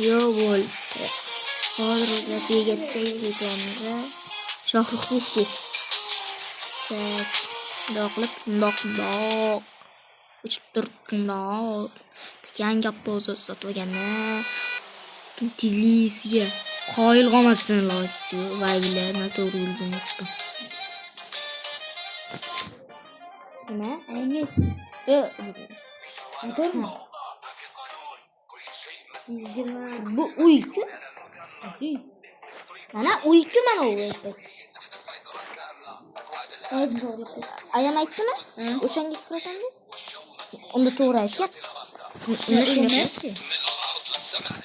Yo bo'ldi. Hozir begatcha yigitimiz Shohruxni ishi. Doqlib bundoq uchib turibdi. Yangi avtobus sotganni tezlisiga qoyil qolmasdan loyisi vaylar noto'g'ri yo'ldan yuribdi. Nima? Ayni. Motormi? Bu uyku. Mana uyku mana u. Ayam aytdimi? O'shanga kirasan deb. Unda to'g'ri aytgan.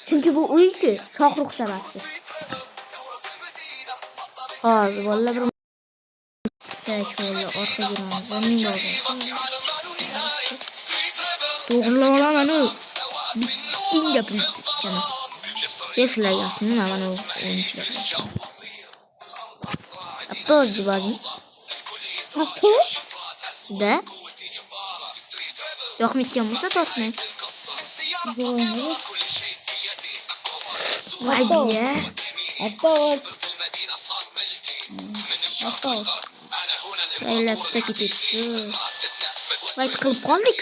Çünkü bu uyku Shohruxda bassiz. Hozir vallahi bir tekrar orqa giramizda ming bor. To'g'rilab olaman u. Bitting gapirishchana. Hepsilar yaxshi, nima mana u o'yinchilar. Avtobus debazing. Avtobus? Da. Yo'qmikan bo'lsa tortmang. Vay be. Avtobus. Aylar tushda ketibdi. Voy tiqilib qoldik.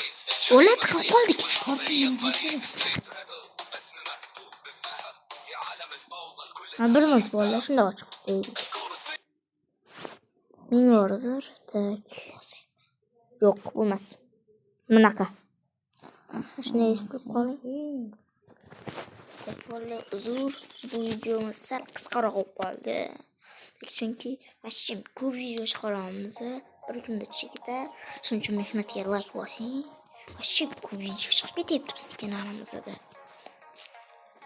O'la tiqilib qoldik. Bir minut bo'ldi, shunda ochiq deylik. Ming bor tak. Yo'q, bo'lmas. Bunaqa. Shuni eshitib qoling. Tekrar uzr, bu videomiz sal qisqaroq bo'lib qoldi. Chunki mashim ko'p video chiqaramiz. Bir kunda chekida. Shuning uchun mehnatga like bosing. Mashim ko'p video chiqib ketyapti biz kanalimizda.